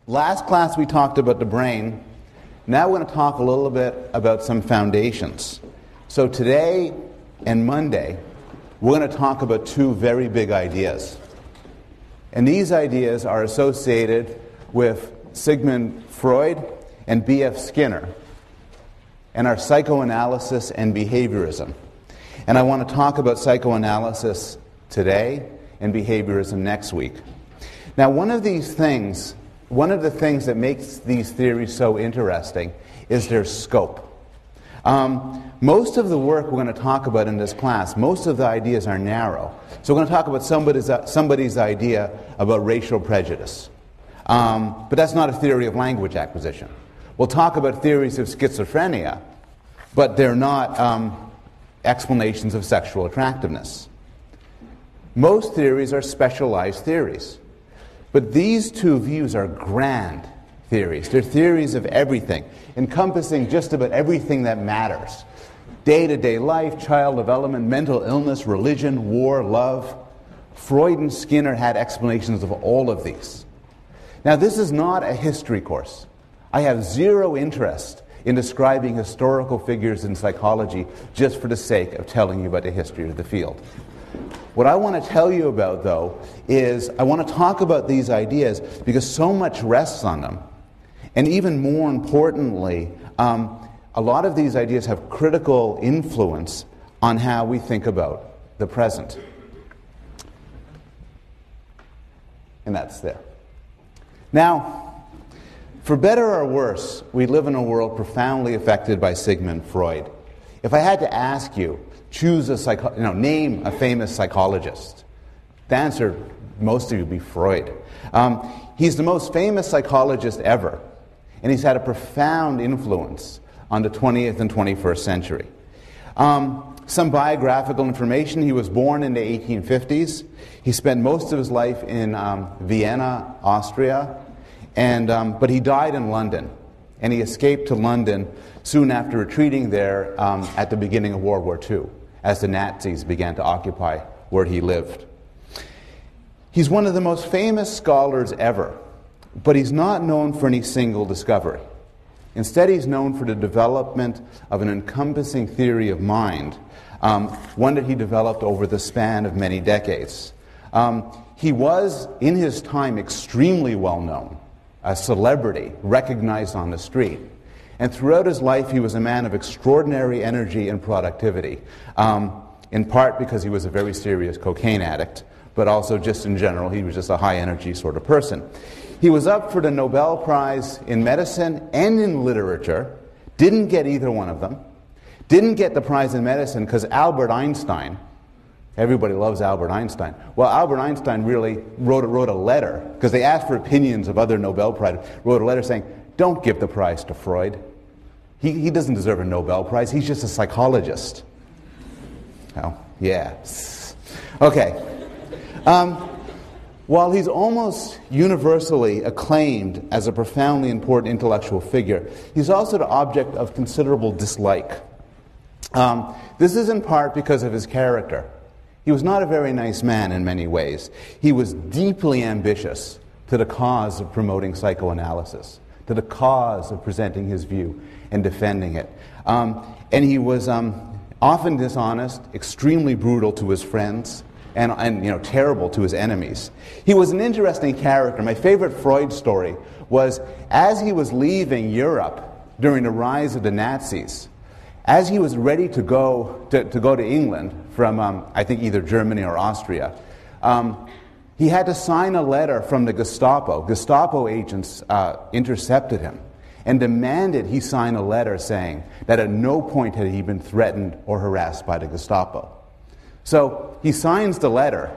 Last class we talked about the brain. Now we're going to talk a little bit about some foundations. So today and Monday, we're going to talk about two very big ideas. And these ideas are associated with Sigmund Freud and B.F. Skinner and our psychoanalysis and behaviorism. And I want to talk about psychoanalysis today and behaviorism next week. Now, one of the things that makes these theories so interesting is their scope. Most of the work we're going to talk about in this class, most of the ideas are narrow. So we're going to talk about somebody's idea about racial prejudice. But that's not a theory of language acquisition. We'll talk about theories of schizophrenia, but they're not explanations of sexual attractiveness. Most theories are specialized theories. But these two views are grand theories. They're theories of everything, encompassing just about everything that matters. Day-to-day life, child development, mental illness, religion, war, love. Freud and Skinner had explanations of all of these. Now, this is not a history course. I have zero interest in describing historical figures in psychology just for the sake of telling you about the history of the field. What I want to tell you about, though, is I want to talk about these ideas because so much rests on them. And even more importantly, a lot of these ideas have critical influence on how we think about the present. And that's there. Now, for better or worse, we live in a world profoundly affected by Sigmund Freud. If I had to ask you, name a famous psychologist, the answer, most of you, would be Freud. He's the most famous psychologist ever, and he's had a profound influence on the 20th and 21st century. Some biographical information: he was born in the 1850s. He spent most of his life in Vienna, Austria, but he died in London, and he escaped to London soon after retreating there at the beginning of World War II, as the Nazis began to occupy where he lived. He's one of the most famous scholars ever, but he's not known for any single discovery. Instead, he's known for the development of an encompassing theory of mind, one that he developed over the span of many decades. He was, in his time, extremely well known, a celebrity, recognized on the street. And throughout his life, he was a man of extraordinary energy and productivity, in part because he was a very serious cocaine addict, but also just in general, he was just a high-energy sort of person. He was up for the Nobel Prize in medicine and in literature, didn't get either one of them, didn't get the prize in medicine because Albert Einstein, everybody loves Albert Einstein. Well, Albert Einstein really wrote a letter, because they asked for opinions of other Nobel Prizes, wrote a letter saying, don't give the prize to Freud. He doesn't deserve a Nobel Prize. He's just a psychologist. Oh, yeah. Okay. While he's almost universally acclaimed as a profoundly important intellectual figure, he's also the object of considerable dislike. This is in part because of his character. He was not a very nice man in many ways. He was deeply ambitious to the cause of promoting psychoanalysis, to the cause of presenting his view and defending it. And he was often dishonest, extremely brutal to his friends, and terrible to his enemies. He was an interesting character. My favorite Freud story was as he was leaving Europe during the rise of the Nazis, as he was ready to go to England from, I think, either Germany or Austria, he had to sign a letter from the Gestapo. Gestapo agents intercepted him and demanded he sign a letter saying that at no point had he been threatened or harassed by the Gestapo. So he signs the letter,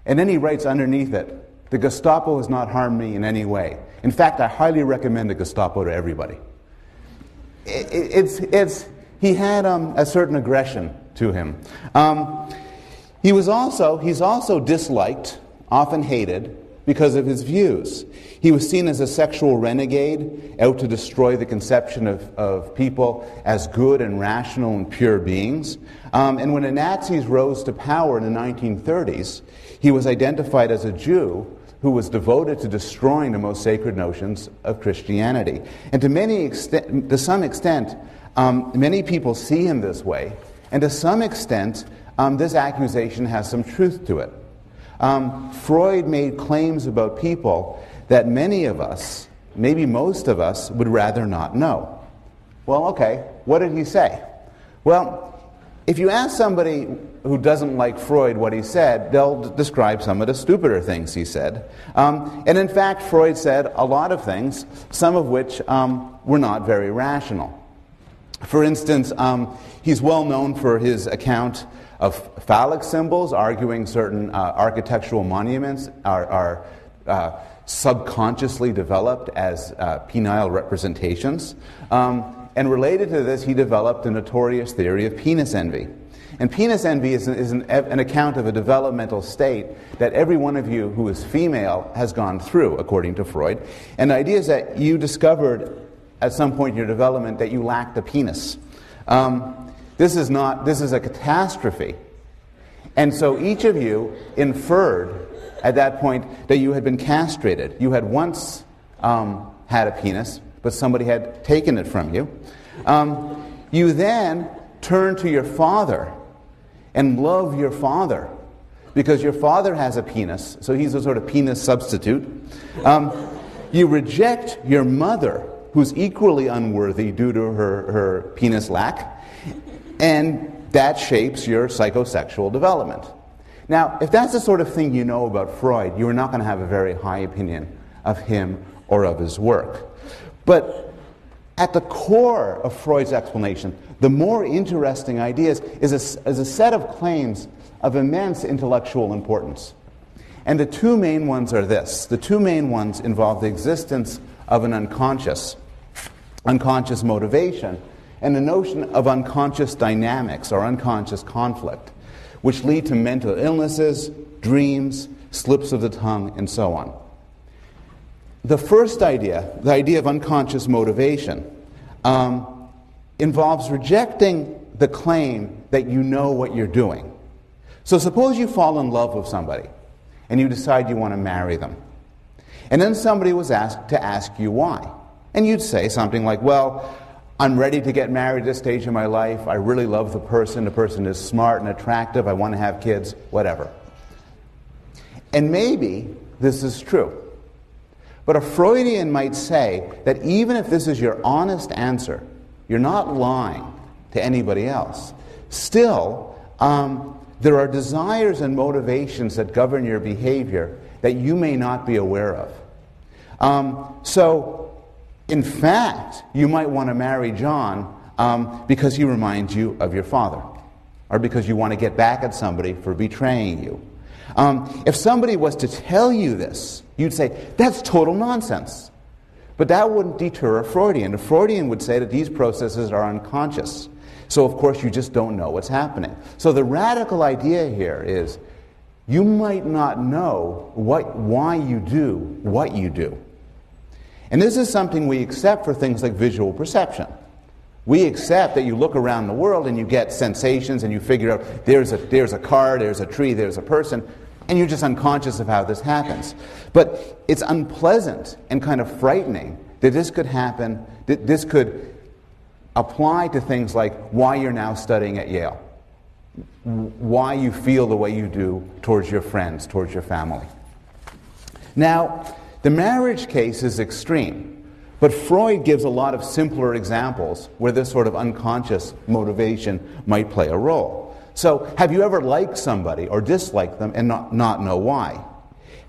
and then he writes underneath it, "The Gestapo has not harmed me in any way. In fact, I highly recommend the Gestapo to everybody." He had a certain aggression to him. He's also disliked, often hated, because of his views. He was seen as a sexual renegade, out to destroy the conception of people as good and rational and pure beings. And when the Nazis rose to power in the 1930s, he was identified as a Jew who was devoted to destroying the most sacred notions of Christianity. And to some extent, many people see him this way, and to some extent, this accusation has some truth to it. Freud made claims about people that many of us, maybe most of us, would rather not know. Well, okay, what did he say? Well, if you ask somebody who doesn't like Freud what he said, they'll describe some of the stupider things he said. And in fact, Freud said a lot of things, some of which were not very rational. For instance, he's well known for his account of phallic symbols, arguing certain architectural monuments are subconsciously developed as penile representations. And related to this, he developed a notorious theory of penis envy. And penis envy is an account of a developmental state that every one of you who is female has gone through, according to Freud. And the idea is that you discovered at some point in your development that you lacked a penis. This is a catastrophe. And so each of you inferred at that point that you had been castrated. You had once had a penis, but somebody had taken it from you. You then turn to your father and love your father because your father has a penis, so he's a sort of penis substitute. You reject your mother, who's equally unworthy due to her penis lack, and that shapes your psychosexual development. Now, if that's the sort of thing you know about Freud, you're not going to have a very high opinion of him or of his work. But at the core of Freud's explanation, the more interesting ideas is a set of claims of immense intellectual importance. And the two main ones are this. The two main ones involve the existence of an unconscious motivation, and the notion of unconscious dynamics or unconscious conflict, which lead to mental illnesses, dreams, slips of the tongue, and so on. The first idea, the idea of unconscious motivation, involves rejecting the claim that you know what you're doing. So suppose you fall in love with somebody and you decide you want to marry them. And then somebody was asked to ask you why. And you'd say something like, well, I'm ready to get married at this stage in my life. I really love the person is smart and attractive, I want to have kids, whatever. And maybe this is true. But a Freudian might say that even if this is your honest answer, you're not lying to anybody else. Still, there are desires and motivations that govern your behavior that you may not be aware of. So, in fact, you might want to marry John because he reminds you of your father, or because you want to get back at somebody for betraying you. If somebody was to tell you this, you'd say, that's total nonsense. But that wouldn't deter a Freudian. A Freudian would say that these processes are unconscious. So, of course, you just don't know what's happening. So the radical idea here is you might not know why you do what you do. And this is something we accept for things like visual perception. We accept that you look around the world and you get sensations and you figure out there's a car, there's a tree, there's a person, and you're just unconscious of how this happens. But it's unpleasant and kind of frightening that this could happen, that this could apply to things like why you're now studying at Yale, why you feel the way you do towards your friends, towards your family. Now, the marriage case is extreme. But Freud gives a lot of simpler examples where this sort of unconscious motivation might play a role. So, have you ever liked somebody or disliked them and not know why?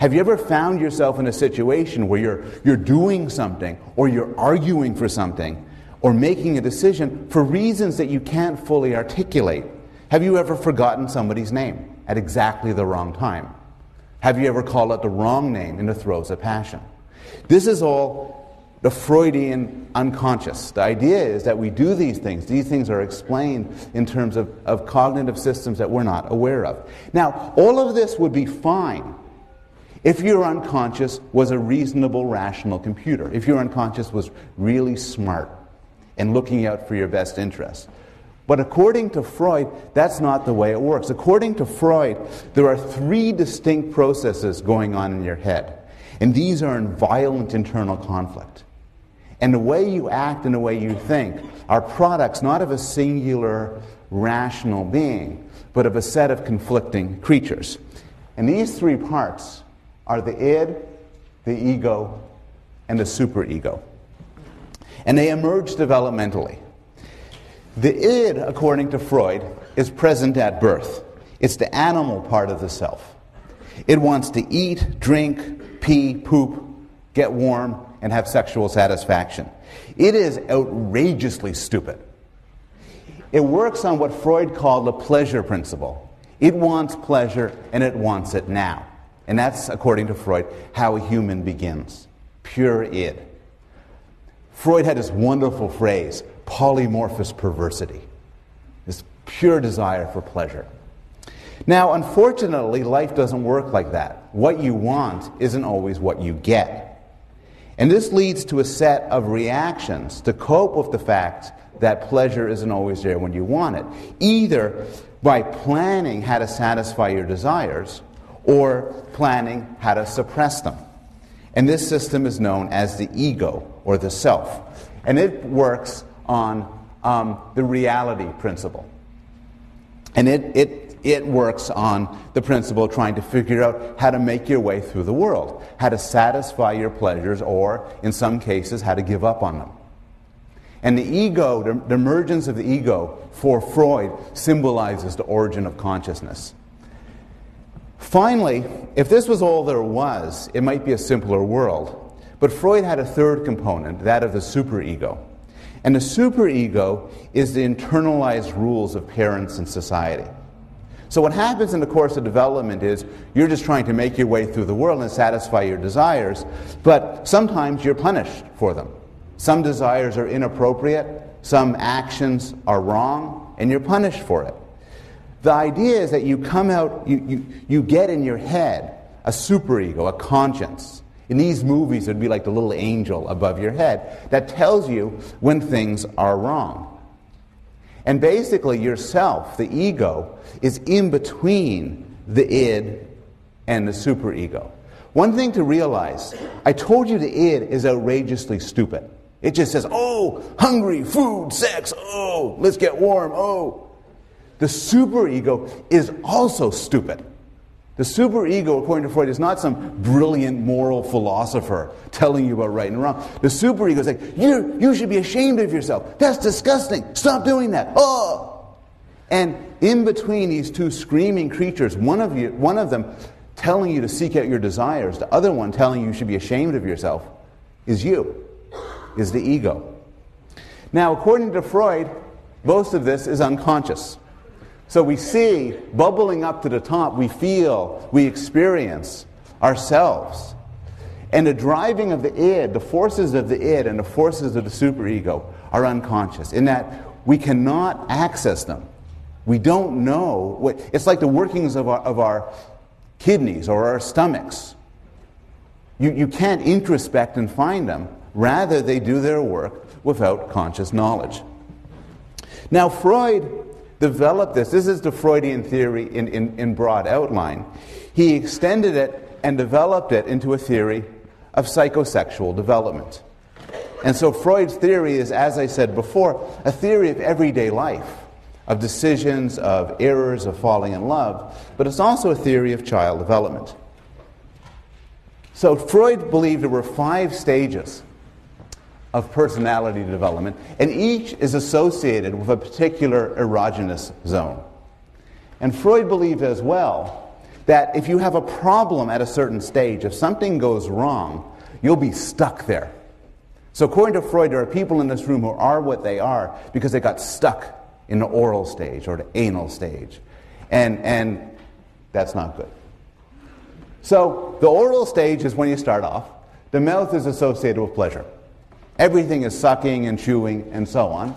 Have you ever found yourself in a situation where you're doing something or you're arguing for something or making a decision for reasons that you can't fully articulate? Have you ever forgotten somebody's name at exactly the wrong time? Have you ever called out the wrong name in the throes of passion? This is all the Freudian unconscious. The idea is that we do these things. These things are explained in terms of cognitive systems that we're not aware of. Now, all of this would be fine if your unconscious was a reasonable, rational computer. If your unconscious was really smart and looking out for your best interests. But according to Freud, that's not the way it works. According to Freud, there are three distinct processes going on in your head. And these are in violent internal conflict. And the way you act and the way you think are products not of a singular rational being, but of a set of conflicting creatures. And these three parts are the id, the ego, and the superego. And they emerge developmentally. The id, according to Freud, is present at birth. It's the animal part of the self. It wants to eat, drink, pee, poop, get warm, and have sexual satisfaction. It is outrageously stupid. It works on what Freud called the pleasure principle. It wants pleasure, and it wants it now. And that's, according to Freud, how a human begins. Pure id. Freud had this wonderful phrase, polymorphous perversity. This pure desire for pleasure. Now, unfortunately, life doesn't work like that. What you want isn't always what you get. And this leads to a set of reactions to cope with the fact that pleasure isn't always there when you want it. Either by planning how to satisfy your desires, or planning how to suppress them. And this system is known as the ego, or the self. And it works on the reality principle. And it works on the principle of trying to figure out how to make your way through the world, how to satisfy your pleasures, or, in some cases, how to give up on them. And the ego, the emergence of the ego, for Freud, symbolizes the origin of consciousness. Finally, if this was all there was, it might be a simpler world. But Freud had a third component, that of the superego. And the superego is the internalized rules of parents and society. So what happens in the course of development is you're just trying to make your way through the world and satisfy your desires, but sometimes you're punished for them. Some desires are inappropriate, some actions are wrong, and you're punished for it. The idea is that you come out, you get in your head a superego, a conscience. In these movies, it would be like the little angel above your head that tells you when things are wrong. And basically, yourself, the ego, is in between the id and the superego. One thing to realize, I told you the id is outrageously stupid. It just says, oh, hungry, food, sex, oh, let's get warm, oh. The superego is also stupid. The superego, according to Freud, is not some brilliant moral philosopher telling you about right and wrong. The superego is like, you should be ashamed of yourself. That's disgusting. Stop doing that. Oh! And in between these two screaming creatures, one of them telling you to seek out your desires, the other one telling you should be ashamed of yourself, is the ego. Now, according to Freud, most of this is unconscious. So we see, bubbling up to the top, we feel, we experience ourselves. And the driving of the id, the forces of the id and the forces of the superego are unconscious, in that we cannot access them. We don't know. It's like the workings of our kidneys or our stomachs. You can't introspect and find them. Rather, they do their work without conscious knowledge. Now, Freud developed this. This is the Freudian theory in broad outline. He extended it and developed it into a theory of psychosexual development. And so Freud's theory is, as I said before, a theory of everyday life, of decisions, of errors, of falling in love, but it's also a theory of child development. So Freud believed there were 5 stages of personality development, and each is associated with a particular erogenous zone. And Freud believed as well that if you have a problem at a certain stage, if something goes wrong, you'll be stuck there. So according to Freud, there are people in this room who are what they are because they got stuck in the oral stage or the anal stage. And that's not good. So the oral stage is when you start off. The mouth is associated with pleasure. Everything is sucking and chewing and so on.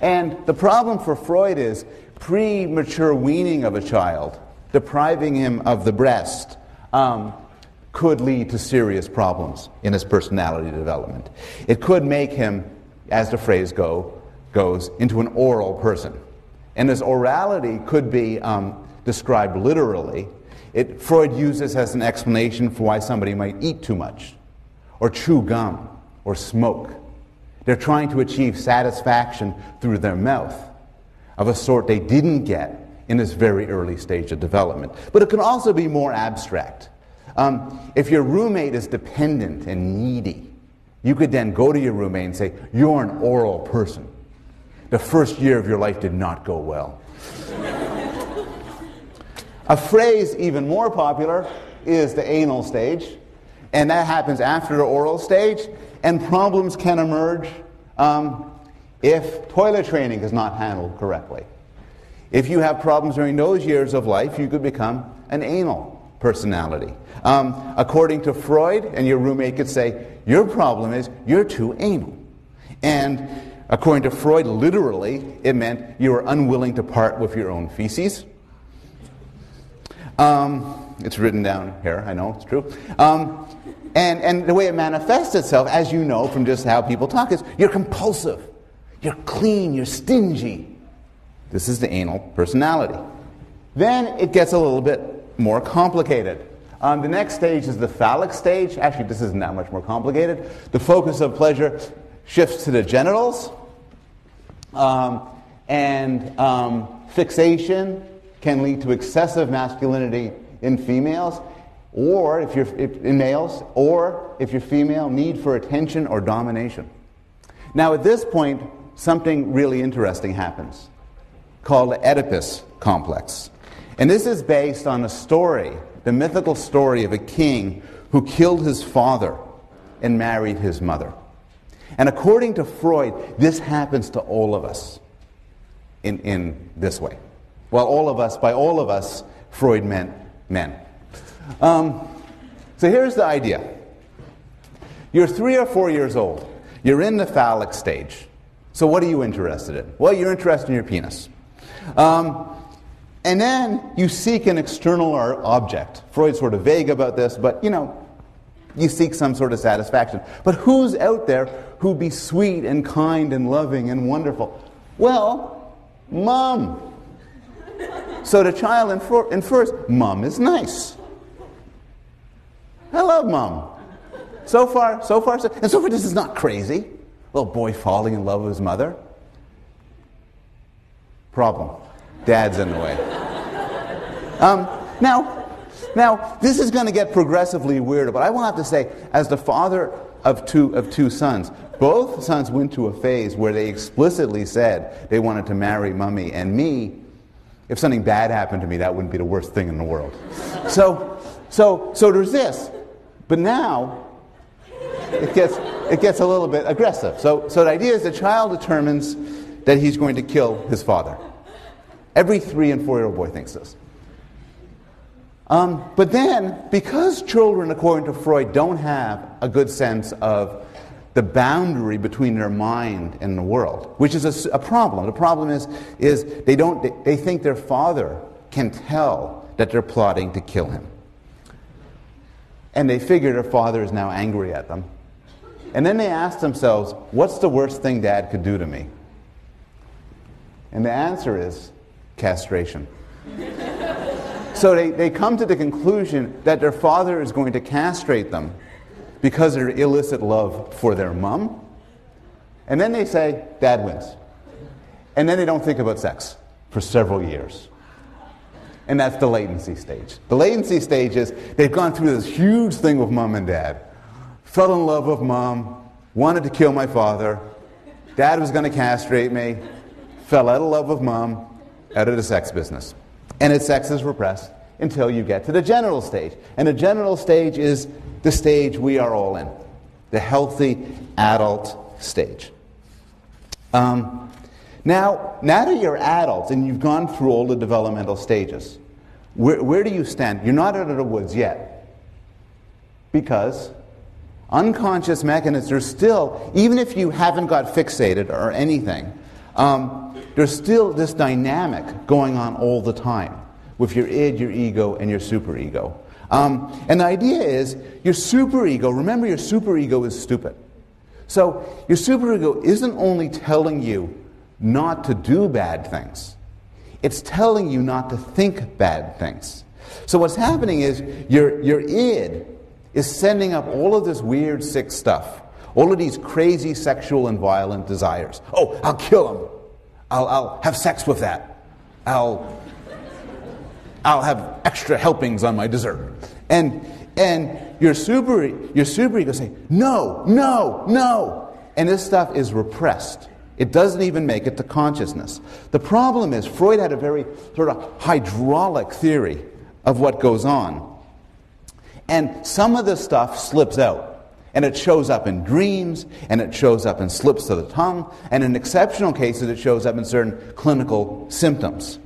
And the problem for Freud is premature weaning of a child, depriving him of the breast, could lead to serious problems in his personality development. It could make him, as the phrase goes, into an oral person. And his orality could be described literally Freud used this as an explanation for why somebody might eat too much, or chew gum, or smoke. They're trying to achieve satisfaction through their mouth of a sort they didn't get in this very early stage of development. But it can also be more abstract. If your roommate is dependent and needy, you could then go to your roommate and say, "You're an oral person. The first year of your life did not go well." A phrase even more popular is the anal stage, and that happens after the oral stage, and problems can emerge if toilet training is not handled correctly. If you have problems during those years of life, you could become an anal personality. According to Freud, and your roommate could say, "Your problem is you're too anal." And according to Freud, literally, it meant you were unwilling to part with your own feces. It's written down here, I know, it's true. And the way it manifests itself, as you know from just how people talk, is you're compulsive, you're clean, you're stingy. This is the anal personality. Then it gets a little bit more complicated. The next stage is the phallic stage. Actually, this isn't that much more complicated. The focus of pleasure shifts to the genitals, and fixation can lead to excessive masculinity in females, or in males, or if you're female, need for attention or domination. Now, at this point, something really interesting happens, called the Oedipus complex. And this is based on a story, the mythical story of a king who killed his father and married his mother. And according to Freud, this happens to all of us in this way. Well, all of us, by all of us, Freud meant men. So here's the idea. You're 3 or 4 years old. You're in the phallic stage. So what are you interested in? Well, you're interested in your penis. And then you seek an external object. Freud's sort of vague about this, but you seek some sort of satisfaction. But who's out there who'd be sweet and kind and loving and wonderful? Well, Mom. So the child infers, Mom is nice. I love Mom. So far, this is not crazy. Little boy falling in love with his mother. Problem. Dad's in the way. Now, this is going to get progressively weirder, but I will have to say, as the father of two sons, both sons went to a phase where they explicitly said they wanted to marry Mummy and me. If something bad happened to me, that wouldn't be the worst thing in the world. So there's this. But now, it gets a little bit aggressive. So the idea is the child determines that he's going to kill his father. Every 3 and 4-year-old boy thinks this. But then, because children, according to Freud, don't have a good sense of the boundary between their mind and the world, which is a problem. The problem is they think their father can tell that they're plotting to kill him. And they figure their father is now angry at them. And then they ask themselves, what's the worst thing Dad could do to me? And the answer is castration. So they come to the conclusion that their father is going to castrate them because of their illicit love for their mom. And then they say, Dad wins. And then they don't think about sex for several years. And that's the latency stage. The latency stage is they've gone through this huge thing with Mom and Dad. Fell in love with Mom, wanted to kill my father. Dad was going to castrate me. Fell out of love with Mom, out of the sex business. And its sex is repressed until you get to the genital stage. And the genital stage is the stage we are all in. The healthy adult stage. Now that you're adults and you've gone through all the developmental stages, where do you stand? You're not out of the woods yet. Because unconscious mechanisms are still, even if you haven't got fixated or anything, there's still this dynamic going on all the time with your id, your ego, and your superego. And the idea is, your superego, remember your superego is stupid. So your superego isn't only telling you not to do bad things. It's telling you not to think bad things. So what's happening is your id is sending up all of this weird, sick stuff, all of these crazy sexual and violent desires. Oh, I'll kill him. I'll have sex with that. I'll have extra helpings on my dessert. And your superego say, no, no, no. And this stuff is repressed. It doesn't even make it to consciousness. The problem is Freud had a very sort of hydraulic theory of what goes on. And some of the stuff slips out. And it shows up in dreams, and it shows up in slips of the tongue, and in exceptional cases it shows up in certain clinical symptoms.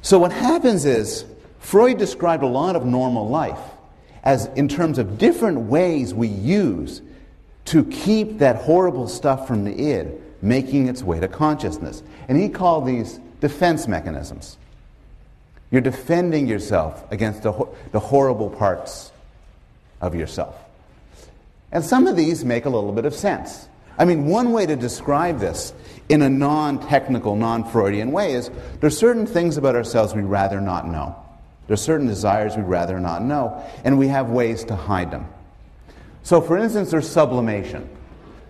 So what happens is, Freud described a lot of normal life as in terms of different ways we use to keep that horrible stuff from the id making its way to consciousness. And he called these defense mechanisms. You're defending yourself against the horrible parts of yourself. And some of these make a little bit of sense. I mean, one way to describe this in a non-technical, non-Freudian way is there's certain things about ourselves we'd rather not know. There's certain desires we'd rather not know, and we have ways to hide them. So, for instance, there's sublimation.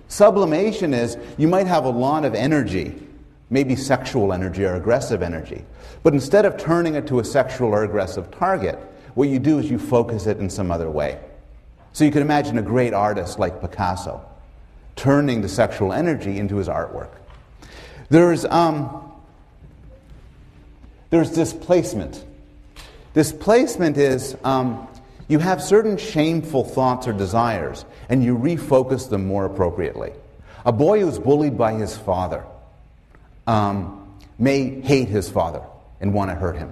Sublimation is you might have a lot of energy, maybe sexual energy or aggressive energy, but instead of turning it to a sexual or aggressive target, what you do is you focus it in some other way. So you can imagine a great artist like Picasso turning the sexual energy into his artwork. There's displacement. Displacement is you have certain shameful thoughts or desires, and you refocus them more appropriately. A boy who's bullied by his father may hate his father and want to hurt him.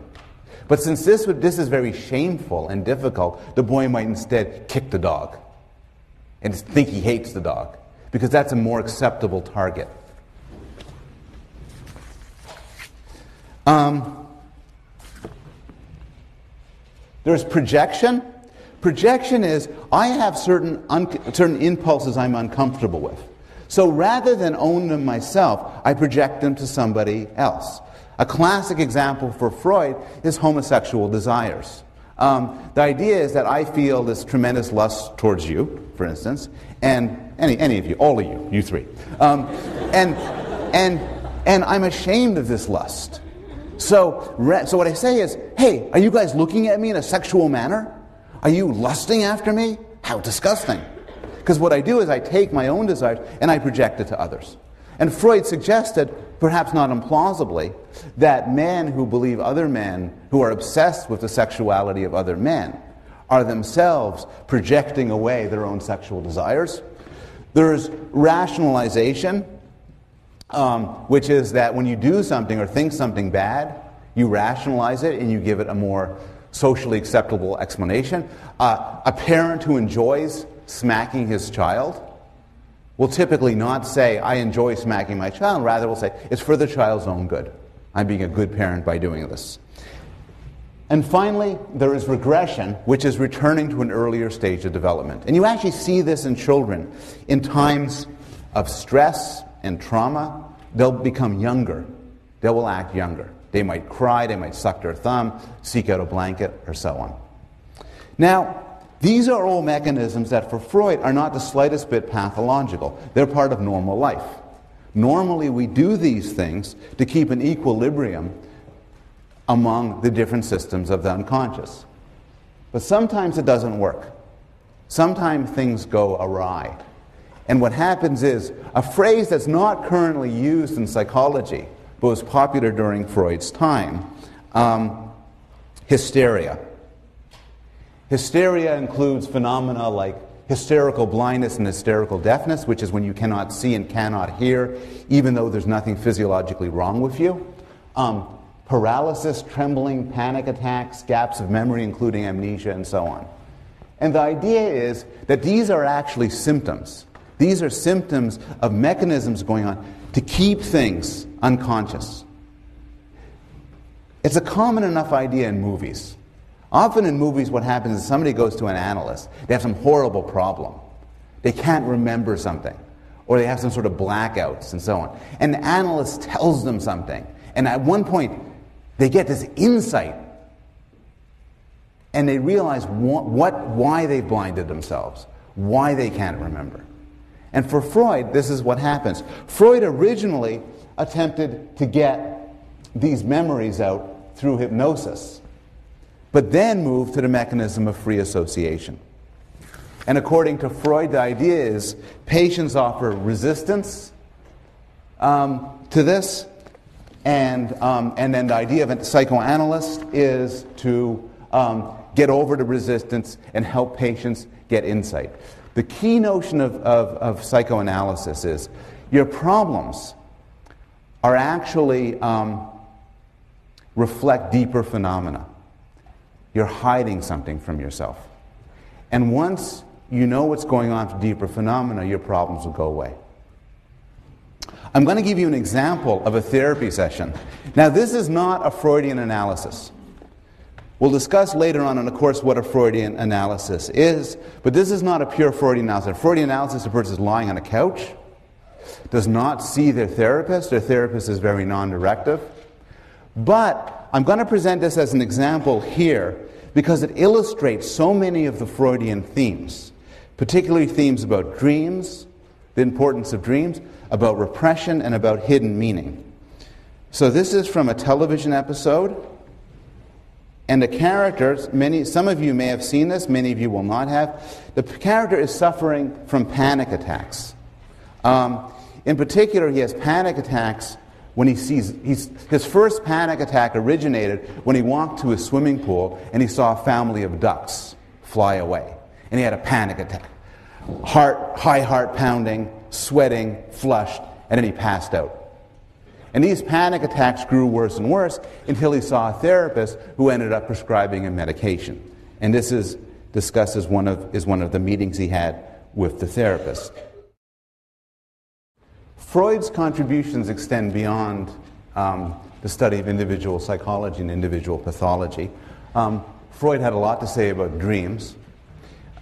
But since this is very shameful and difficult, the boy might instead kick the dog and think he hates the dog, because that's a more acceptable target. There's projection. Projection is I have certain impulses I'm uncomfortable with. So rather than own them myself, I project them to somebody else. A classic example for Freud is homosexual desires. The idea is that I feel this tremendous lust towards you, for instance, and any of you, all of you, you three, and I'm ashamed of this lust. So what I say is, hey, are you guys looking at me in a sexual manner? Are you lusting after me? How disgusting! Because what I do is I take my own desires and I project it to others. And Freud suggested, perhaps not implausibly, that men who believe other men, who are obsessed with the sexuality of other men, are themselves projecting away their own sexual desires. There's rationalization, which is that when you do something or think something bad, you rationalize it and you give it a more socially acceptable explanation. A parent who enjoys smacking his child will typically not say, I enjoy smacking my child. Rather will say, it's for the child's own good. I'm being a good parent by doing this. And finally, there is regression, which is returning to an earlier stage of development. And you actually see this in children. In times of stress and trauma, they'll become younger. They will act younger. They might cry, they might suck their thumb, seek out a blanket, or so on. Now, these are all mechanisms that for Freud are not the slightest bit pathological. They're part of normal life. Normally we do these things to keep an equilibrium among the different systems of the unconscious. But sometimes it doesn't work. Sometimes things go awry. And what happens is, a phrase that's not currently used in psychology, but was popular during Freud's time, hysteria. Hysteria includes phenomena like hysterical blindness and hysterical deafness, which is when you cannot see and cannot hear, even though there's nothing physiologically wrong with you. Paralysis, trembling, panic attacks, gaps of memory, including amnesia, and so on. And the idea is that these are actually symptoms. These are symptoms of mechanisms going on to keep things unconscious. It's a common enough idea in movies. Often in movies what happens is somebody goes to an analyst. They have some horrible problem. They can't remember something. Or they have some sort of blackouts and so on. And the analyst tells them something. And at one point, they get this insight and they realize why they blinded themselves, why they can't remember. And for Freud, this is what happens. Freud originally attempted to get these memories out through hypnosis, but then moved to the mechanism of free association. And according to Freud, the idea is patients offer resistance to this, and then the idea of a psychoanalyst is to get over the resistance and help patients get insight. The key notion of psychoanalysis is your problems are actually reflect deeper phenomena. You're hiding something from yourself. And once you know what's going on for deeper phenomena, your problems will go away. I'm going to give you an example of a therapy session. Now, this is not a Freudian analysis. We'll discuss later on in the course what a Freudian analysis is, but this is not a pure Freudian analysis. A Freudian analysis, a person is lying on a couch, does not see their therapist is very non-directive. But I'm going to present this as an example here because it illustrates so many of the Freudian themes, particularly themes about dreams, the importance of dreams, about repression, and about hidden meaning. So this is from a television episode, and the characters, some of you may have seen this, many of you will not have. The character is suffering from panic attacks. In particular, he has panic attacks when he sees, his first panic attack originated when he walked to a swimming pool and he saw a family of ducks fly away. And he had a panic attack. High heart pounding, sweating, flushed, and then he passed out. And these panic attacks grew worse and worse until he saw a therapist who ended up prescribing him medication. And this is discussed as one of the meetings he had with the therapist. Freud's contributions extend beyond the study of individual psychology and individual pathology. Freud had a lot to say about dreams,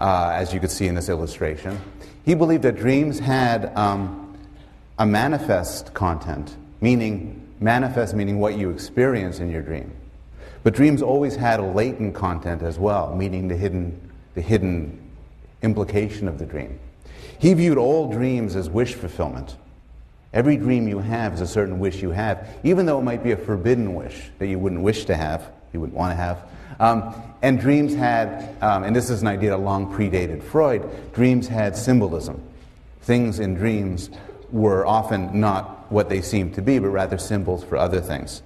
as you could see in this illustration. He believed that dreams had a manifest content, meaning what you experience in your dream. But dreams always had a latent content as well, meaning the hidden implication of the dream. He viewed all dreams as wish fulfillment. Every dream you have is a certain wish you have, even though it might be a forbidden wish that you wouldn't wish to have, you wouldn't want to have. And dreams had, and this is an idea that long predated Freud, dreams had symbolism. Things in dreams were often not what they seemed to be, but rather symbols for other things.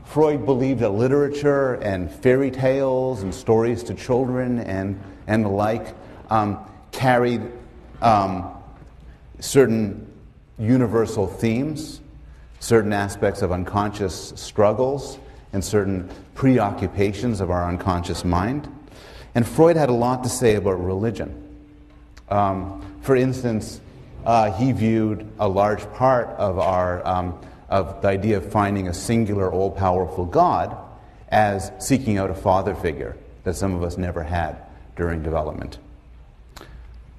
Freud believed that literature and fairy tales and stories to children and the like carried certain universal themes, certain aspects of unconscious struggles, and certain preoccupations of our unconscious mind. And Freud had a lot to say about religion. For instance, he viewed a large part of the idea of finding a singular, all-powerful God as seeking out a father figure that some of us never had during development.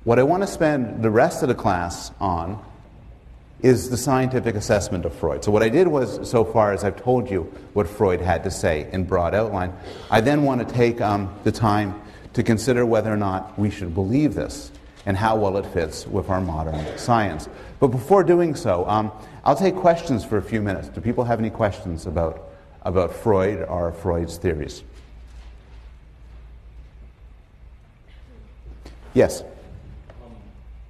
What I want to spend the rest of the class on is the scientific assessment of Freud. So what I did was, so far as I've told you what Freud had to say in broad outline, I then want to take the time to consider whether or not we should believe this and how well it fits with our modern science. But before doing so, I'll take questions for a few minutes. Do people have any questions about Freud or Freud's theories? Yes?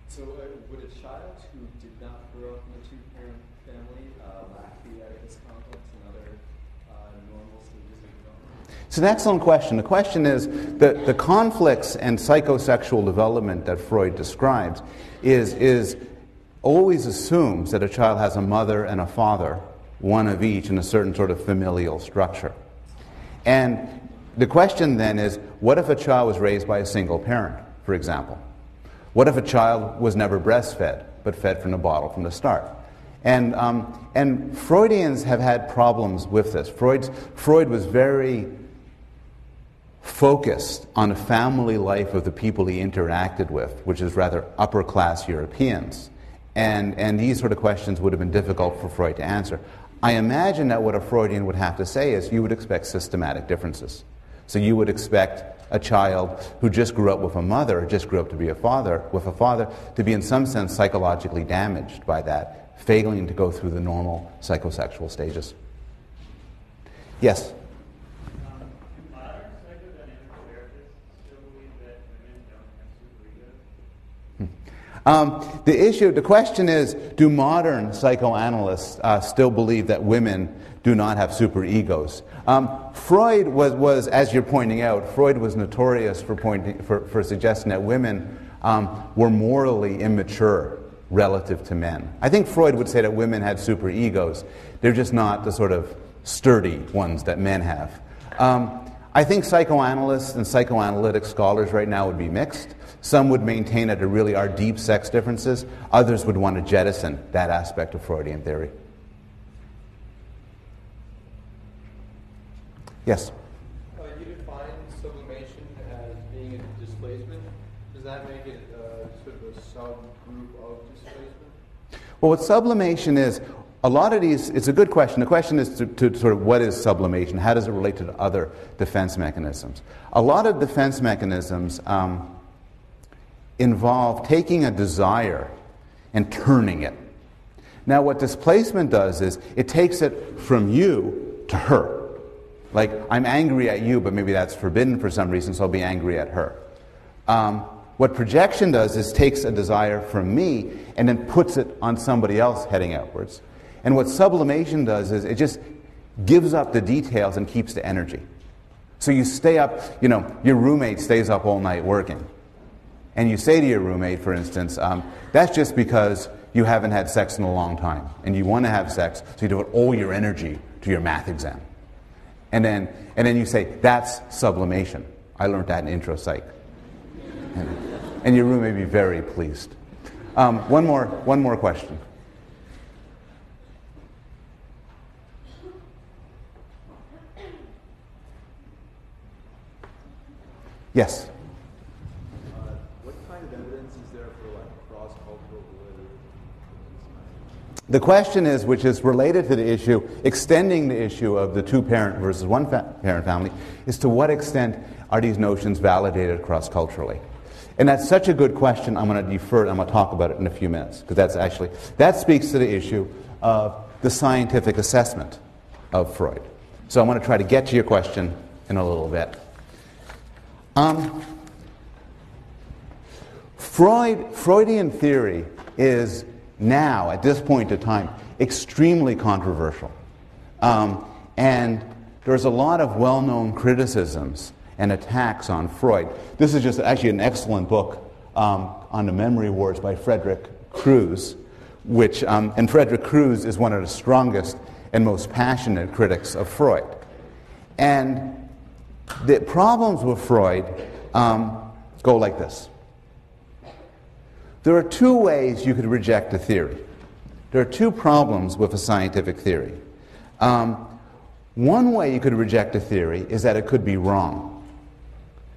So would a child who did not grow up in a two-parent family lack the Oedipus complex and other normal stages of development? It's an excellent question. The question is that the conflicts and psychosexual development that Freud describes is always assumes that a child has a mother and a father, one of each, in a certain sort of familial structure. And the question then is, what if a child was raised by a single parent, for example? What if a child was never breastfed, but fed from the bottle from the start? And Freudians have had problems with this. Freud was very focused on the family life of the people he interacted with, which is rather upper-class Europeans. And these sort of questions would have been difficult for Freud to answer. I imagine that what a Freudian would have to say is you would expect systematic differences. So you would expect a child who just grew up with a mother, just grew up to be a father, with a father, to be in some sense psychologically damaged by that, failing to go through the normal psychosexual stages. Yes? Do modern psychodynamic therapists still believe that women don't have superegos? The question is, do modern psychoanalysts still believe that women do not have superegos? Freud was, as you're pointing out, Freud was notorious for suggesting that women were morally immature relative to men. I think Freud would say that women had superegos. They're just not the sort of sturdy ones that men have. I think psychoanalysts and psychoanalytic scholars right now would be mixed. Some would maintain that there really are deep sex differences. Others would want to jettison that aspect of Freudian theory. Yes? You define sublimation as being a displacement. Does that make it sort of a subgroup of displacement? Well, what sublimation is, a lot of these, it's a good question. The question is to sort of what is sublimation? How does it relate to other defense mechanisms? A lot of defense mechanisms involve taking a desire and turning it. Now, what displacement does is it takes it from you to her. Like, I'm angry at you, but maybe that's forbidden for some reason, so I'll be angry at her. What projection does is takes a desire from me and then puts it on somebody else heading outwards. And what sublimation does is it just gives up the details and keeps the energy. So you stay up, your roommate stays up all night working. And you say to your roommate, for instance, that's just because you haven't had sex in a long time. And you want to have sex, so you devote all your energy to your math exam. And then you say, that's sublimation. I learned that in intro psych. And your room may be very pleased. One more question. Yes? What kind of evidence is there for cross-cultural validity? The question is, which is related to the issue, extending the issue of the two-parent versus one-parent family, is to what extent are these notions validated cross-culturally? And that's such a good question, I'm going to defer it, I'm going to talk about it in a few minutes, because that speaks to the issue of the scientific assessment of Freud. So I'm going to try to get to your question in a little bit. Freudian theory is now, at this point in time, extremely controversial. And there's a lot of well-known criticisms and attacks on Freud. This is just actually an excellent book on the memory wars by Frederick Crews, and Frederick Crews is one of the strongest and most passionate critics of Freud. And the problems with Freud go like this. There are two ways you could reject a theory. There are two problems with a scientific theory. One way you could reject a theory is that it could be wrong.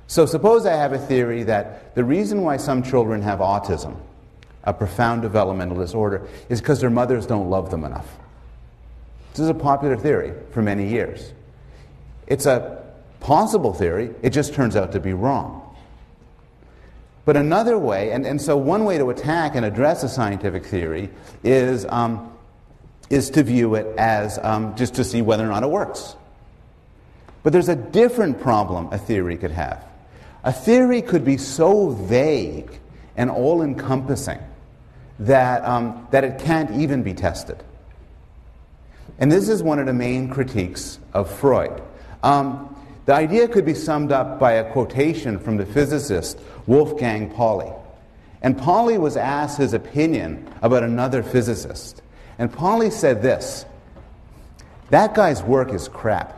So suppose I have a theory that the reason why some children have autism, a profound developmental disorder, is because their mothers don't love them enough. This is a popular theory for many years. It's a possible theory, it just turns out to be wrong. But another way, and so one way to attack and address a scientific theory is to view it as just to see whether or not it works. But there's a different problem a theory could have. A theory could be so vague and all-encompassing that it can't even be tested. And this is one of the main critiques of Freud. The idea could be summed up by a quotation from the physicist Wolfgang Pauli. And Pauli was asked his opinion about another physicist. And Pauli said this: "That guy's work is crap.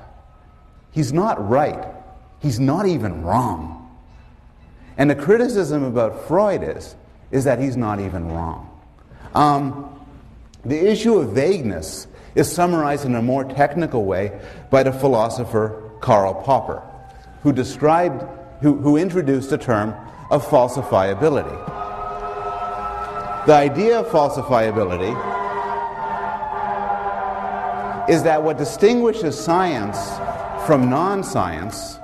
He's not right. He's not even wrong." And the criticism about Freud is that he's not even wrong. The issue of vagueness is summarized in a more technical way by the philosopher Karl Popper, who introduced the term of falsifiability. The idea of falsifiability is that what distinguishes science from non-science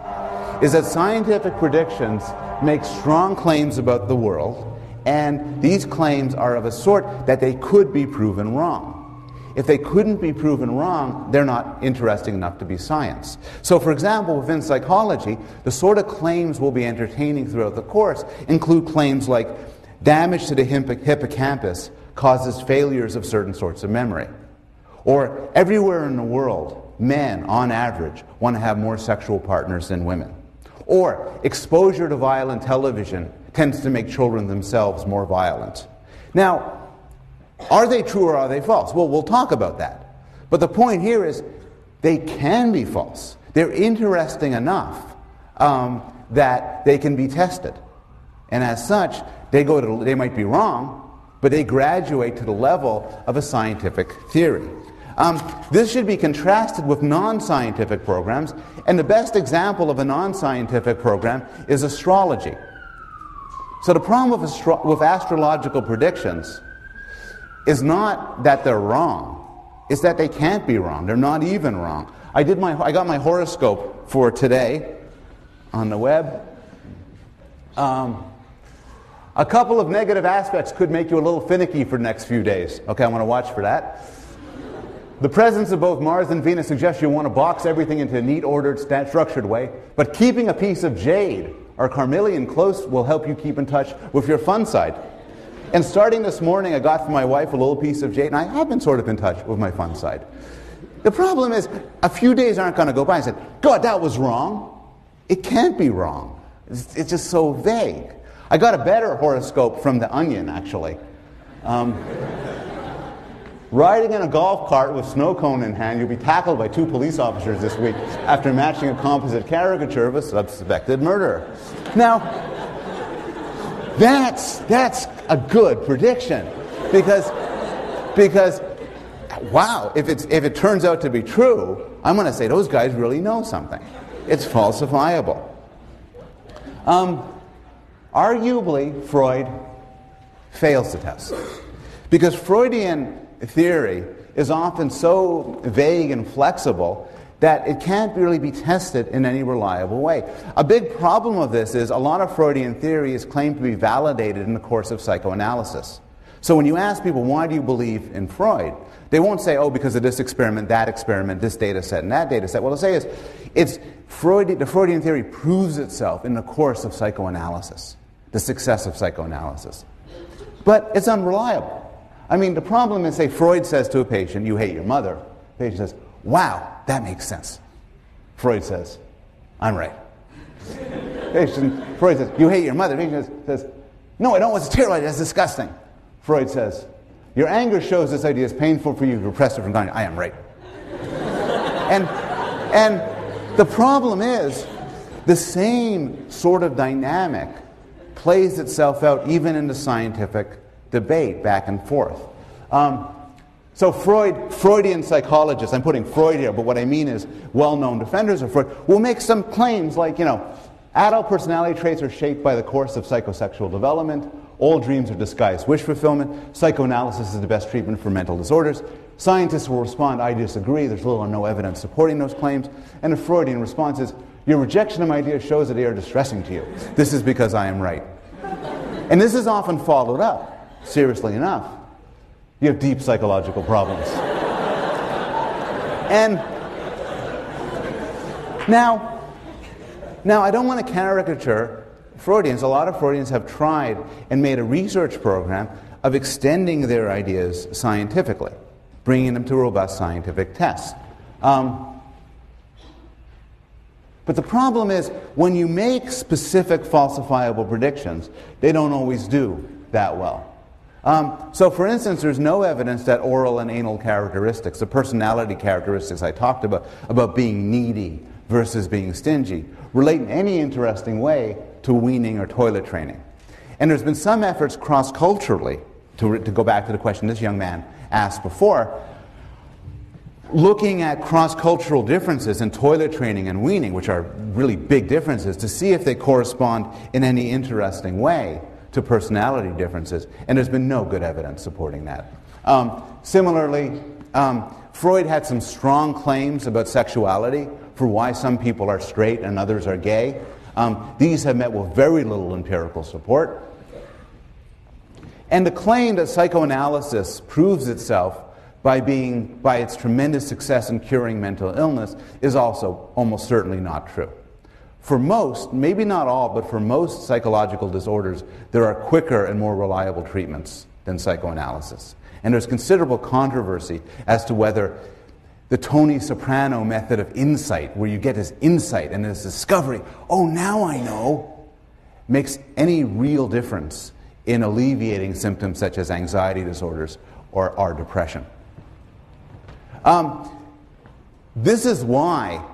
is that scientific predictions make strong claims about the world, and these claims are of a sort that they could be proven wrong. If they couldn't be proven wrong, they're not interesting enough to be science. So, for example, within psychology, the sort of claims we'll be entertaining throughout the course include claims like damage to the hippocampus causes failures of certain sorts of memory. Or everywhere in the world, men, on average, want to have more sexual partners than women. Or exposure to violent television tends to make children themselves more violent. Now, are they true or are they false? Well, we'll talk about that. But the point here is they can be false. They're interesting enough that they can be tested. And as such, they might be wrong, but they graduate to the level of a scientific theory. This should be contrasted with non-scientific programs, and the best example of a non-scientific program is astrology. So the problem with astrological predictions is not that they're wrong, it's that they can't be wrong. They're not even wrong. I got my horoscope for today on the web. A couple of negative aspects could make you a little finicky for the next few days. Okay, I want to watch for that. The presence of both Mars and Venus suggests you want to box everything into a neat, ordered, structured way, but keeping a piece of jade or carnelian close will help you keep in touch with your fun side. And starting this morning, I got for my wife a little piece of jade, and I have been sort of in touch with my fun side. The problem is, a few days aren't going to go by. I said, God, that was wrong. It can't be wrong. It's just so vague. I got a better horoscope from The Onion, actually. Riding in a golf cart with snow cone in hand, you'll be tackled by 2 police officers this week after matching a composite caricature of a suspected murderer. Now, that's a good prediction, because wow, if it turns out to be true, I'm going to say those guys really know something. It's falsifiable. Arguably, Freud fails the test, because Freudian theory is often so vague and flexible that it can't really be tested in any reliable way. A big problem of this is a lot of Freudian theory is claimed to be validated in the course of psychoanalysis. So when you ask people, why do you believe in Freud? They won't say, oh, because of this experiment, this data set, and that data set. What they'll say is, the Freudian theory proves itself in the course of psychoanalysis, the success of psychoanalysis. But it's unreliable. I mean, the problem is, say, Freud says to a patient, you hate your mother. The patient says, wow, that makes sense. Freud says, I'm right. Freud says, you hate your mother. The patient says, no, I don't. It's terrible. That's disgusting. Freud says, your anger shows this idea is painful for you. You repress it from going, I am right. And the problem is, the same sort of dynamic plays itself out even in the scientific debate back and forth. So Freudian psychologists, I'm putting Freud here, but what I mean is well-known defenders of Freud, will make some claims like, adult personality traits are shaped by the course of psychosexual development, all dreams are disguised wish fulfillment, psychoanalysis is the best treatment for mental disorders. Scientists will respond, I disagree, there's little or no evidence supporting those claims, and a Freudian response is, your rejection of my ideas shows that they are distressing to you. This is because I am right. And this is often followed up. Seriously enough, you have deep psychological problems. And now I don't want to caricature Freudians. A lot of Freudians have tried and made a research program of extending their ideas scientifically, bringing them to robust scientific tests. But the problem is, when you make specific falsifiable predictions, they don't always do that well. So for instance, there's no evidence that oral and anal characteristics, the personality characteristics I talked about being needy versus being stingy, relate in any interesting way to weaning or toilet training. And there's been some efforts cross-culturally, to go back to the question this young man asked before, looking at cross-cultural differences in toilet training and weaning, which are really big differences, to see if they correspond in any interesting way to personality differences, and there's been no good evidence supporting that. Similarly, Freud had some strong claims about sexuality. for why some people are straight and others are gay. These have met with very little empirical support. And the claim that psychoanalysis proves itself by its tremendous success in curing mental illness is also almost certainly not true. For most, maybe not all, but for most psychological disorders, there are quicker and more reliable treatments than psychoanalysis. And there's considerable controversy as to whether the Tony Soprano method of insight, where you get this insight and this discovery, oh, now I know, makes any real difference in alleviating symptoms such as anxiety disorders or depression. This is why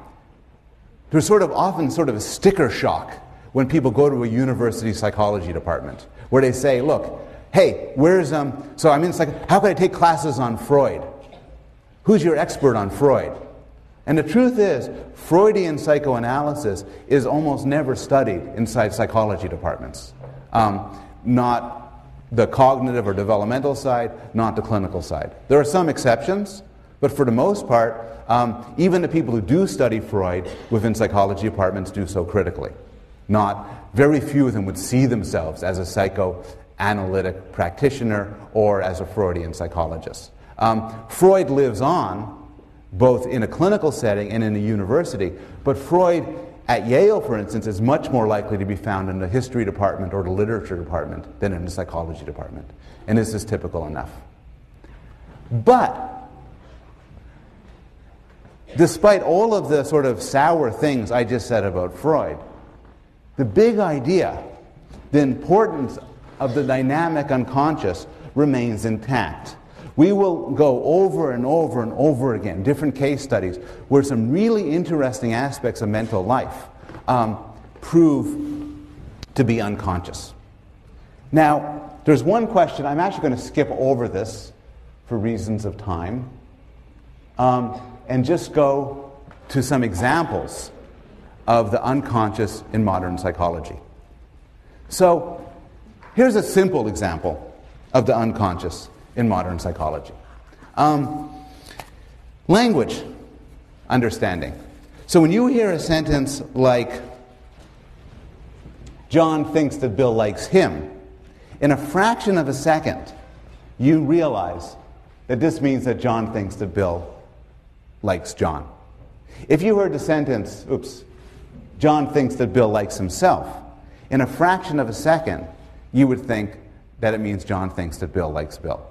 there's often a sticker shock when people go to a university psychology department, where they say, look, hey, so I'm in how can I take classes on Freud? Who's your expert on Freud? And the truth is, Freudian psychoanalysis is almost never studied inside psychology departments. Not the cognitive or developmental side, not the clinical side. There are some exceptions, but for the most part, even the people who do study Freud within psychology departments do so critically. Very few of them would see themselves as a psychoanalytic practitioner or as a Freudian psychologist. Freud lives on, both in a clinical setting and in a university, but Freud at Yale, for instance, is much more likely to be found in the history department or the literature department than in the psychology department. And this is typical enough. But despite all of the sour things I just said about Freud, the big idea, the importance of the dynamic unconscious, remains intact. We will go over and over and over again, different case studies, where some really interesting aspects of mental life prove to be unconscious. Now, there's one question, I'm actually going to skip over this for reasons of time, and just go to some examples of the unconscious in modern psychology. So, here's a simple example of the unconscious in modern psychology. Language understanding. So when you hear a sentence like, John thinks that Bill likes him, in a fraction of a second, you realize that this means that John thinks that Bill likes John. If you heard the sentence, John thinks that Bill likes himself, in a fraction of a second, you would think that it means John thinks that Bill likes Bill.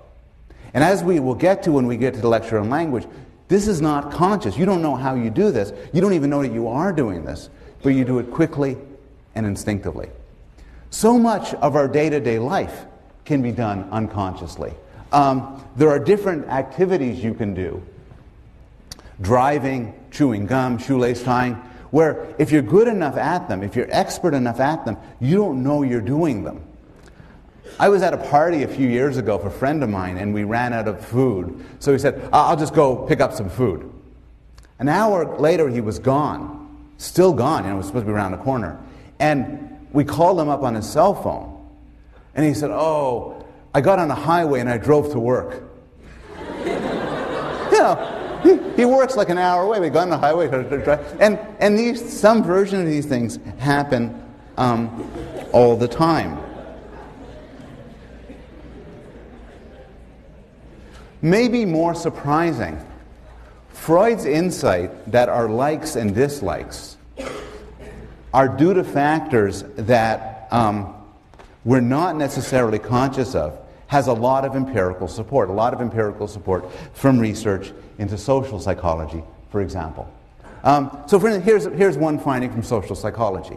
And as we will get to when we get to the lecture on language, this is not conscious. You don't know how you do this. You don't even know that you are doing this, but you do it quickly and instinctively. So much of our day-to-day life can be done unconsciously. There are different activities you can do. Driving, chewing gum, shoelace tying, where if you're good enough at them, if you're expert enough at them, you don't know you're doing them. I was at a party a few years ago for a friend of mine, and we ran out of food. So he said, I'll just go pick up some food. An hour later, he was gone. Still gone. It was supposed to be around the corner. And we called him up on his cell phone. And he said, I got on the highway and I drove to work. He works like an hour away. We got on the highway to drive. And some version of these things happen all the time. Maybe more surprising, Freud's insight that our likes and dislikes are due to factors that we're not necessarily conscious of has a lot of empirical support, from research into social psychology, for example. So for instance, here's one finding from social psychology.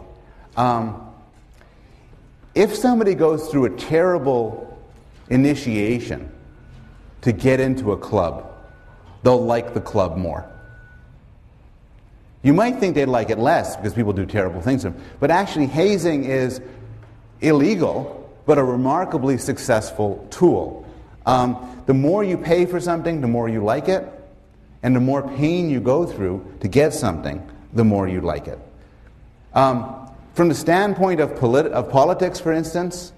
If somebody goes through a terrible initiation to get into a club, they'll like the club more. You might think they'd like it less because people do terrible things to them, but actually hazing is illegal, but a remarkably successful tool. The more you pay for something, the more you like it, and the more pain you go through to get something, the more you like it. From the standpoint of politics, for instance,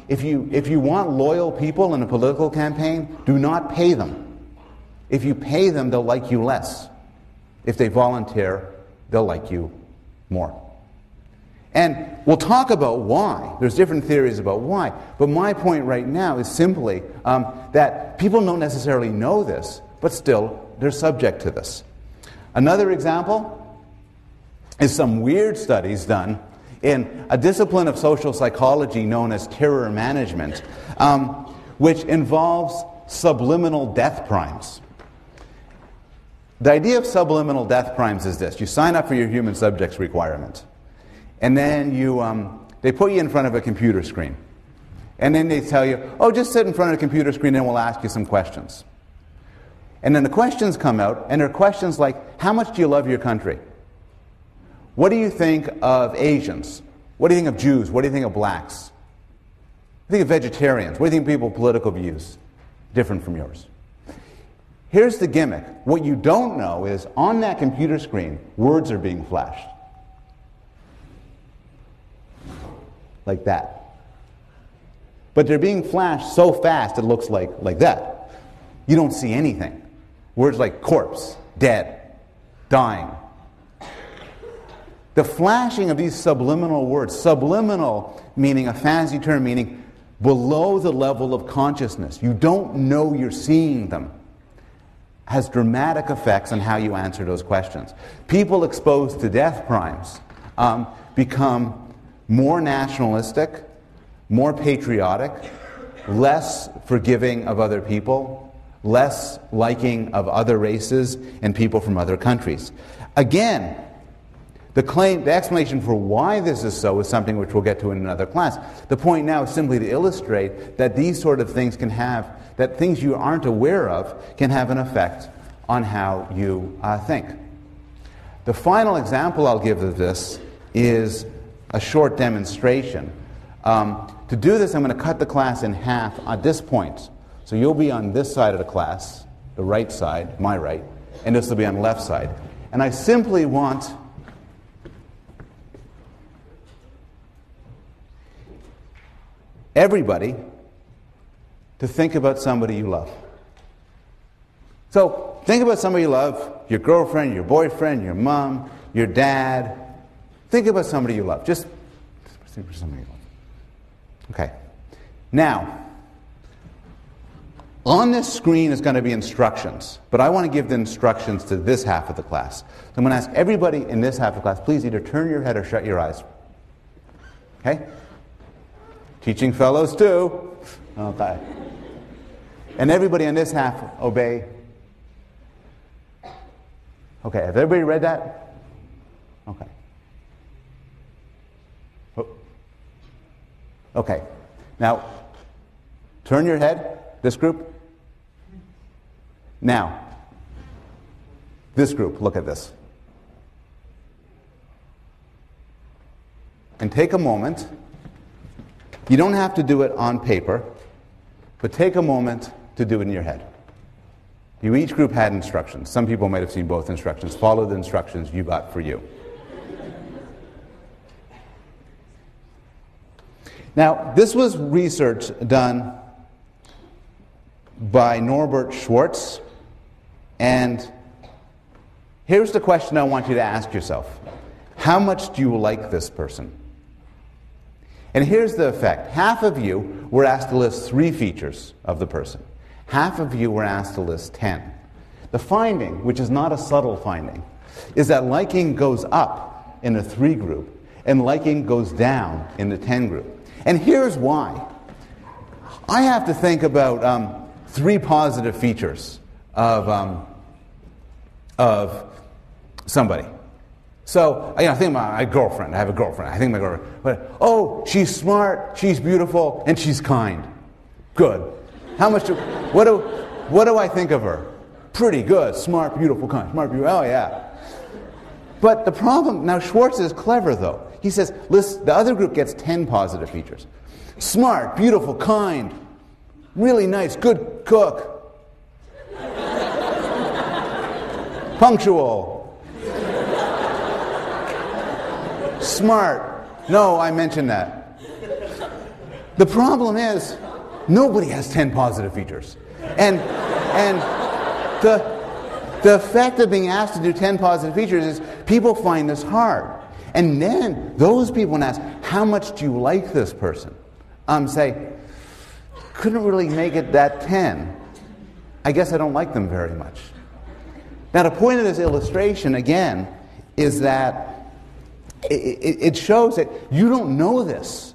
if you want loyal people in a political campaign, do not pay them. If you pay them, they'll like you less. If they volunteer, they'll like you more. And we'll talk about why. There's different theories about why. But my point right now is simply that people don't necessarily know this, but still they're subject to this. Another example is some weird studies done in a discipline of social psychology known as terror management, which involves subliminal death primes. The idea of subliminal death primes is this. You sign up for your human subjects requirement, and then they put you in front of a computer screen. And then they tell you, oh, just sit in front of the computer screen and we'll ask you some questions. And then the questions come out, and they're questions like, how much do you love your country? What do you think of Asians? What do you think of Jews? What do you think of blacks? What do you think of vegetarians? What do you think of people's political views? Different from yours. Here's the gimmick. What you don't know is on that computer screen, words are being flashed. Like that. But they're being flashed so fast it looks like that. You don't see anything. Words like corpse, dead, dying. The flashing of these subliminal words, subliminal meaning a fancy term, meaning below the level of consciousness, you don't know you're seeing them, has dramatic effects on how you answer those questions. People exposed to death primes become more nationalistic, more patriotic, less forgiving of other people, less liking of other races and people from other countries. Again, the explanation for why this is so is something which we'll get to in another class. The point now is simply to illustrate that these sort of things can have, that things you aren't aware of can have an effect on how you think. The final example I'll give of this is a short demonstration. To do this, I'm going to cut the class in half at this point. So you'll be on this side of the class, the right side, my right, and this will be on the left side. And I simply want everybody to think about somebody you love. So think about somebody you love, your girlfriend, your boyfriend, your mom, your dad. Think about somebody you love. Just think about somebody you love. Okay. Now, on this screen is going to be instructions, but I want to give the instructions to this half of the class. So I'm going to ask everybody in this half of the class, please either turn your head or shut your eyes. Okay? Teaching fellows too. Okay. And everybody in this half, obey. Okay, have everybody read that? Okay. Oh. Okay. Now, turn your head, this group. Now, this group, look at this. And take a moment. You don't have to do it on paper, but take a moment to do it in your head. Each group had instructions. Some people might have seen both instructions. Follow the instructions you got for you. Now, this was research done by Norbert Schwartz, and here's the question I want you to ask yourself. How much do you like this person? And here's the effect. Half of you were asked to list 3 features of the person. Half of you were asked to list 10. The finding, which is not a subtle finding, is that liking goes up in the 3 group and liking goes down in the 10 group. And here's why. I have to think about 3 positive features of somebody. So, I think my girlfriend. I have a girlfriend. I think my girlfriend. But, oh, she's smart, she's beautiful, and she's kind. Good. How much what do I think of her? Pretty good. Smart, beautiful, kind. Smart, beautiful. Oh, yeah. But the problem, now Schwartz is clever, though. He says, listen, the other group gets 10 positive features. Smart, beautiful, kind, really nice, good cook, punctual, smart. No, I mentioned that. The problem is, nobody has 10 positive features. And The effect of being asked to do 10 positive features is people find this hard. And then those people ask, how much do you like this person? Say, couldn't really make it that 10. I guess I don't like them very much. Now the point of this illustration, again, is that it shows that you don't know this.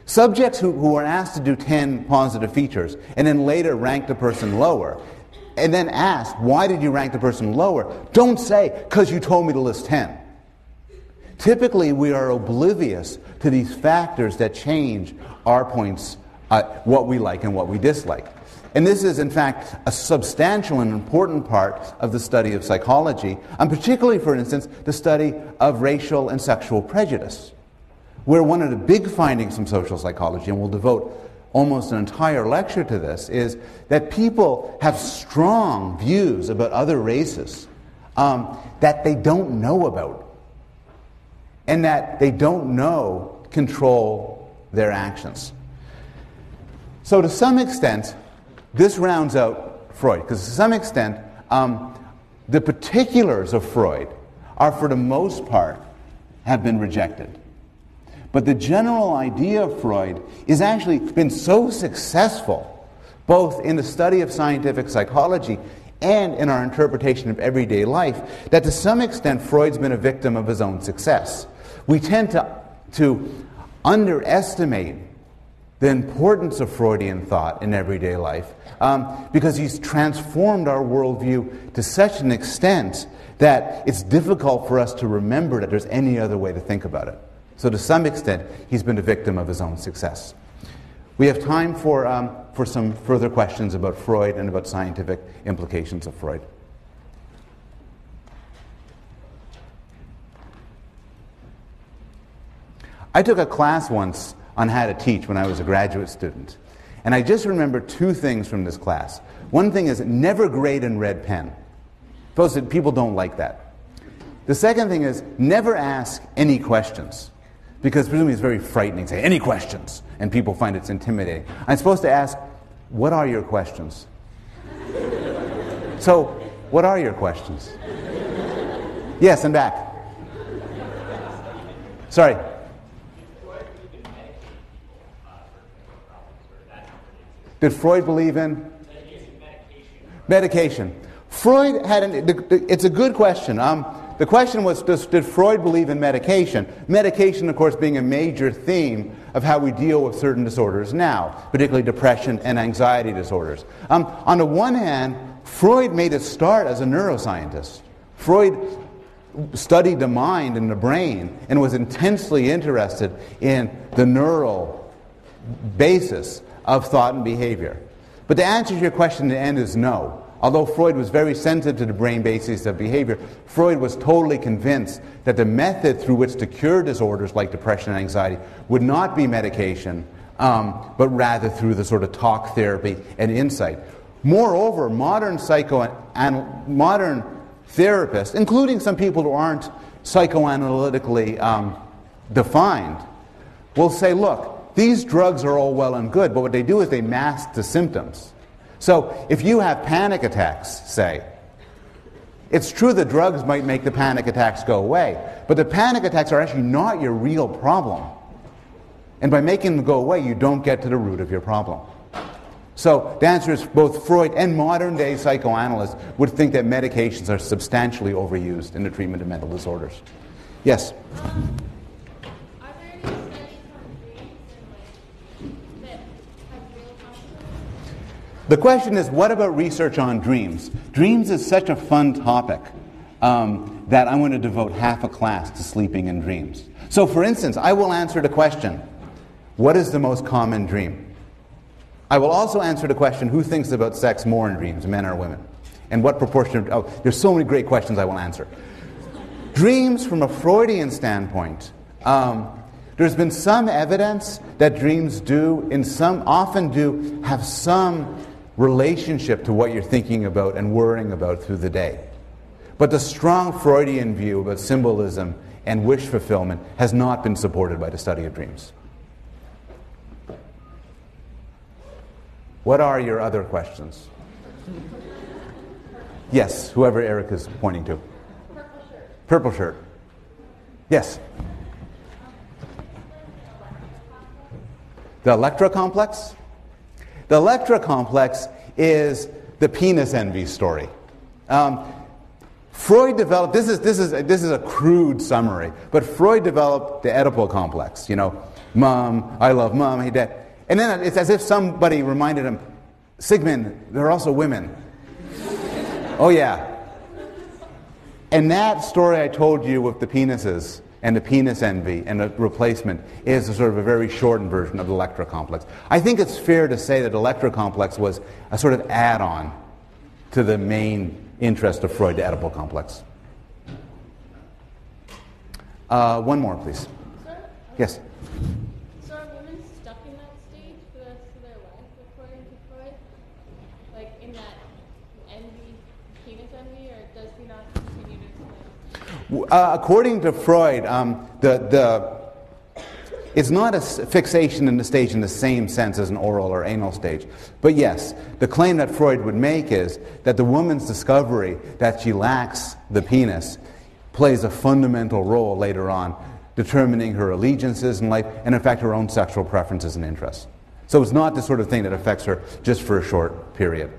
Subjects who are asked to do 10 positive features and then later rank the person lower, and then ask, why did you rank the person lower? Don't say, because you told me to list 10. Typically, we are oblivious to these factors that change our points, what we like and what we dislike. And this is, in fact, a substantial and important part of the study of psychology, and particularly, for instance, the study of racial and sexual prejudice, where one of the big findings from social psychology, and we'll devote almost an entire lecture to this, is that people have strong views about other races that they don't know about, and that they don't know control their actions. So to some extent, this rounds out Freud, because to some extent, the particulars of Freud are, for the most part, have been rejected. But the general idea of Freud has actually been so successful, both in the study of scientific psychology and in our interpretation of everyday life, that to some extent Freud's been a victim of his own success. We tend to underestimate the importance of Freudian thought in everyday life because he's transformed our worldview to such an extent that it's difficult for us to remember that there's any other way to think about it. So to some extent, he's been a victim of his own success. We have time for some further questions about Freud and about scientific implications of Freud. I took a class once on how to teach when I was a graduate student. And I just remember two things from this class. One thing is never grade in red pen. People don't like that. The second thing is never ask any questions, because presumably it's very frightening. Say, any questions? And people find it's intimidating. I'm supposed to ask, what are your questions? So, what are your questions? Yes, and back. Sorry. Did Freud believe in? Medication. Freud had it's a good question. The question was, did Freud believe in medication? Medication, of course, being a major theme of how we deal with certain disorders now, particularly depression and anxiety disorders. On the one hand, Freud made a start as a neuroscientist. Freud studied the mind and the brain and was intensely interested in the neural basis of thought and behavior. But the answer to your question in the end is no. Although Freud was very sensitive to the brain basis of behavior, Freud was totally convinced that the method through which to cure disorders like depression and anxiety would not be medication, but rather through the sort of talk therapy and insight. Moreover, modern therapists, including some people who aren't psychoanalytically defined, will say, look, these drugs are all well and good, but what they do is they mask the symptoms. So if you have panic attacks, say, it's true the drugs might make the panic attacks go away, but the panic attacks are actually not your real problem. And by making them go away, you don't get to the root of your problem. So the answer is both Freud and modern-day psychoanalysts would think that medications are substantially overused in the treatment of mental disorders. Yes? The question is, what about research on dreams? Dreams is such a fun topic that I'm going to devote half a class to sleeping in dreams. So, for instance, I will answer the question, what is the most common dream? I will also answer the question, who thinks about sex more in dreams, men or women? And what proportion of... there's so many great questions I will answer. Dreams, from a Freudian standpoint, there's been some evidence that dreams often do have some relationship to what you're thinking about and worrying about through the day. But the strong Freudian view about symbolism and wish fulfillment has not been supported by the study of dreams. What are your other questions? Yes, whoever Eric is pointing to. Purple shirt. Purple shirt. Yes. The Electra complex? The Electra complex is the penis envy story. Freud developed, this is a crude summary, but Freud developed the Oedipal complex. You know, mom, I love mom, hey dad. And then it's as if somebody reminded him, Sigmund, there are also women. Oh yeah. And that story I told you with the penises and the penis envy and the replacement is a sort of a very shortened version of the Electra complex. I think it's fair to say that the Electra complex was a sort of add-on to the main interest of Freud, the Oedipal complex. One more, please. Sir? Yes? So are women stuck in that stage for the rest of their life, according to Freud? Like in that envy, penis envy, or does he not continue to explain? According to Freud, it's not a fixation in the stage in the same sense as an oral or anal stage. But yes, the claim that Freud would make is that the woman's discovery that she lacks the penis plays a fundamental role later on, determining her allegiances in life and, in fact, her own sexual preferences and interests. So it's not the sort of thing that affects her just for a short period.